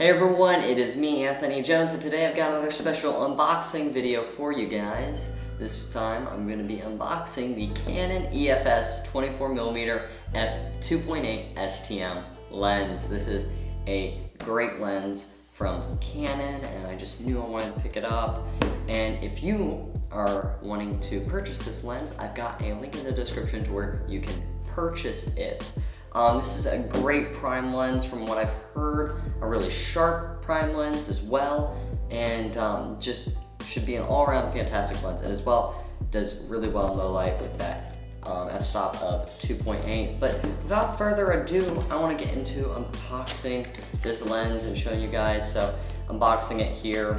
Hey everyone, it is me, Anthony Jones, and today I've got another special unboxing video for you guys. This time I'm going to be unboxing the Canon EFS 24mm f2.8 STM lens. This is a great lens from Canon, and I just knew I wanted to pick it up. And if you are wanting to purchase this lens, I've got a link in the description to where you can purchase it. This is a great prime lens from what I've heard, a really sharp prime lens as well, and just should be an all-around fantastic lens. And as well, does really well in low light with that f-stop of 2.8. But without further ado, I want to get into unboxing this lens and showing you guys. So unboxing it here,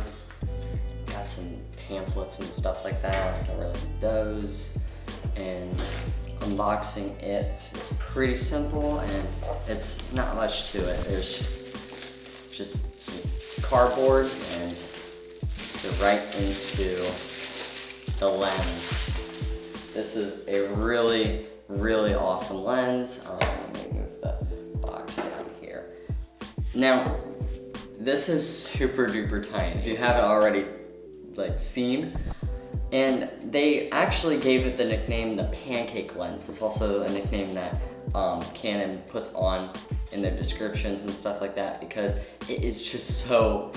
got some pamphlets and stuff like that. I don't really need those. And unboxing it is pretty simple, and it's not much to it. There's just some cardboard and get right into the lens. This is a really, really awesome lens. Let me move the box down here. Now, this is super duper tiny. If you haven't already seen, and they actually gave it the nickname the Pancake Lens. It's also a nickname that Canon puts on in their descriptions and stuff like that, because it is just so,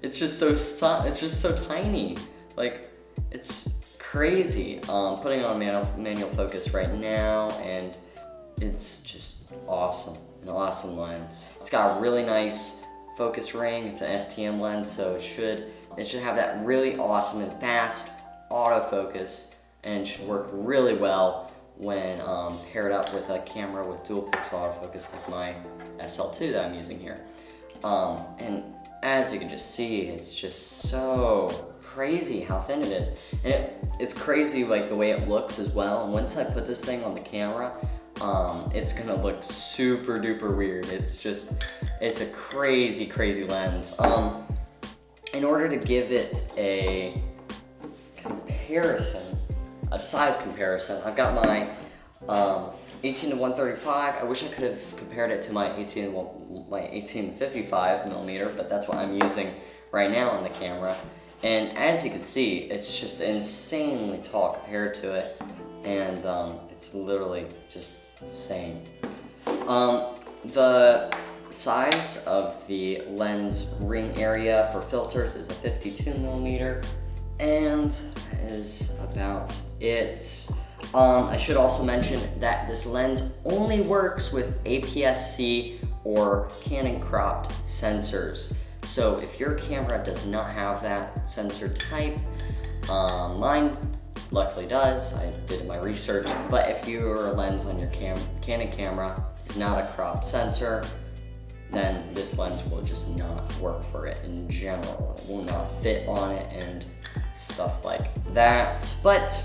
it's just so tiny. Like, it's crazy. Putting on manual focus right now, and it's just awesome, an awesome lens. It's got a really nice focus ring. It's an STM lens, so it should have that really awesome and fast autofocus, and should work really well when paired up with a camera with dual pixel autofocus like my SL2 that I'm using here. And as you can just see, it's just so crazy how thin it is. And it's crazy like the way it looks as well. And once I put this thing on the camera, it's gonna look super duper weird. It's a crazy, crazy lens. In order to give it a comparison, a size comparison, I've got my 18 to 135. I wish I could have compared it to my 18 to 55 millimeter, but that's what I'm using right now on the camera. And as you can see, it's just insanely tall compared to it, and it's literally just insane. The size of the lens ring area for filters is a 52 millimeter, and that is about it. I should also mention that this lens only works with APS-C or Canon cropped sensors. So if your camera does not have that sensor type, mine luckily does. I did my research. But if your lens on your Canon camera is not a cropped sensor, then this lens will just not work for it in general. It will not fit on it and stuff like that. But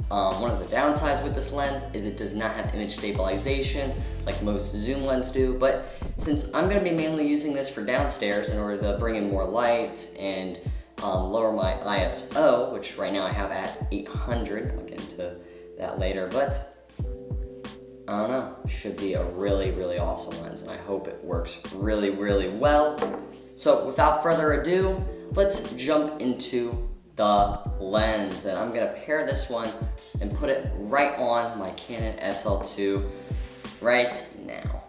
one of the downsides with this lens is it does not have image stabilization like most zoom lenses do. But since I'm going to be mainly using this for downstairs in order to bring in more light and lower my ISO, which right now I have at 800, I'll get into that later, but I don't know, should be a really, really awesome lens, and I hope it works really, really well. So without further ado, let's jump into the lens, and I'm gonna pair this one and put it right on my Canon SL2 right now.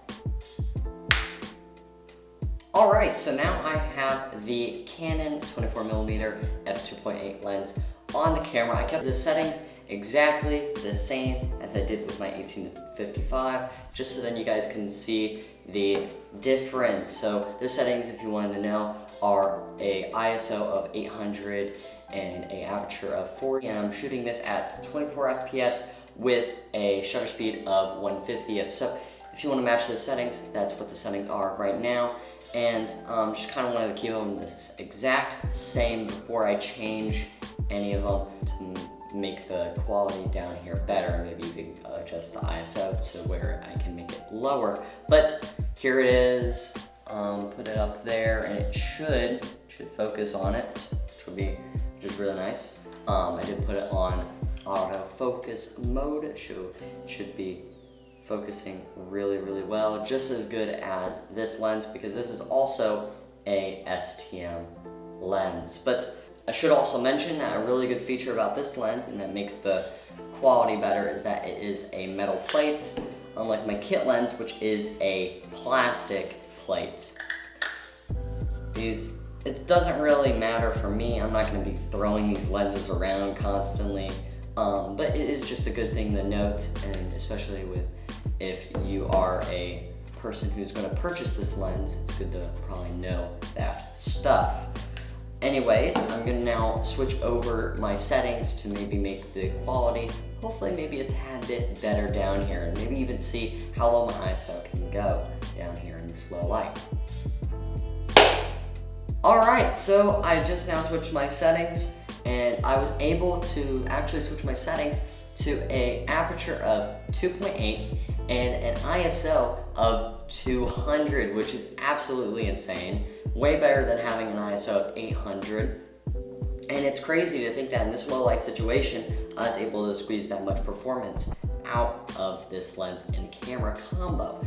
All right, so now I have the Canon 24mm f2.8 lens on the camera. I kept the settings exactly the same as I did with my 18 to 55, just so then you guys can see the difference. So the settings, if you wanted to know, are a ISO of 800 and a aperture of 40, and I'm shooting this at 24 FPS with a shutter speed of 150. So if you want to match those settings, that's what the settings are right now. And just kind of wanted to keep them the exact same before I change any of them to make the quality down here better. Maybe you can adjust the ISO to where I can make it lower. But here it is. Put it up there, and it should focus on it, which is really nice. I did put it on autofocus mode. It should be focusing really, really well, just as good as this lens, because this is also 2.8 STM lens. But I should also mention that a really good feature about this lens, and that makes the quality better, is that it is a metal plate, unlike my kit lens, which is a plastic plate. It doesn't really matter for me. I'm not going to be throwing these lenses around constantly, but it is just a good thing to note, and especially if you are a person who's going to purchase this lens, it's good to probably know that stuff. Anyways, I'm going to now switch over my settings to maybe make the quality hopefully maybe a tad bit better down here, and maybe even see how low my ISO can go down here in this low light. Alright, so I just now switched my settings, and I was able to actually switch my settings to an aperture of 2.8 and an ISO of 200, which is absolutely insane. Way better than having an ISO of 800. And it's crazy to think that in this low light situation, I was able to squeeze that much performance out of this lens and camera combo.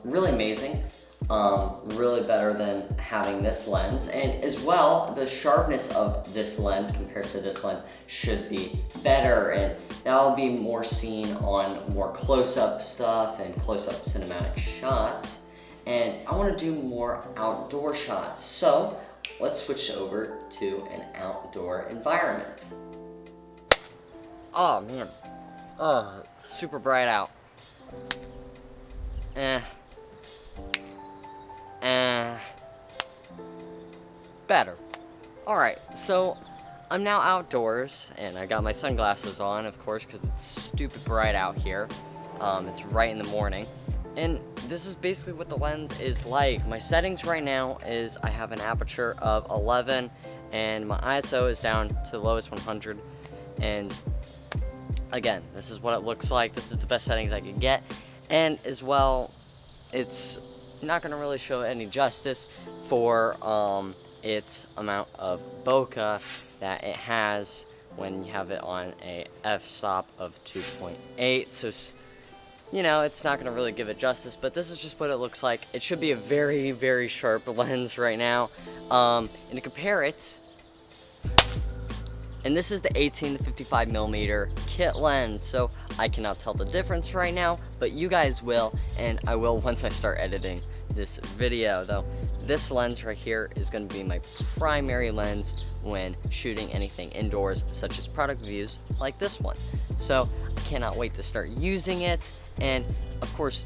Really amazing. Really better than having this lens, and as well the sharpness of this lens compared to this lens should be better, and that'll be more seen on more close-up stuff and close-up cinematic shots, and I want to do more outdoor shots, so let's switch over to an outdoor environment. Oh man, oh, it's super bright out. Better. Alright, so I'm now outdoors, and I got my sunglasses on, of course, because it's stupid bright out here. It's right in the morning. And this is basically what the lens is like. My settings right now is I have an aperture of 11, and my ISO is down to the lowest 100. And again, this is what it looks like. This is the best settings I could get. And as well, it's not going to really show any justice for its amount of bokeh that it has when you have it on a f-stop of 2.8. So, you know, it's not going to really give it justice, but this is just what it looks like. It should be a very, very sharp lens right now. And to compare it, and this is the 18 to 55mm kit lens, so I cannot tell the difference right now, but you guys will, and I will once I start editing this video. Though this lens right here is going to be my primary lens when shooting anything indoors, such as product reviews like this one. So I cannot wait to start using it, and of course,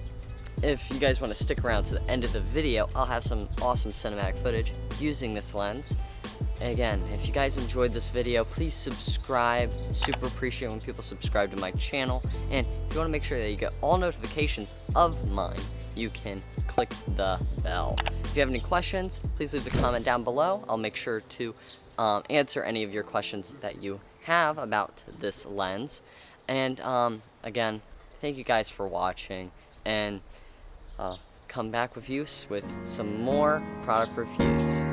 if you guys want to stick around to the end of the video, I'll have some awesome cinematic footage using this lens. Again, if you guys enjoyed this video, please subscribe. Super appreciate when people subscribe to my channel. And if you want to make sure that you get all notifications of mine, you can click the bell. If you have any questions, please leave a comment down below. I'll make sure to answer any of your questions that you have about this lens. And again, thank you guys for watching, and come back with you with some more product reviews.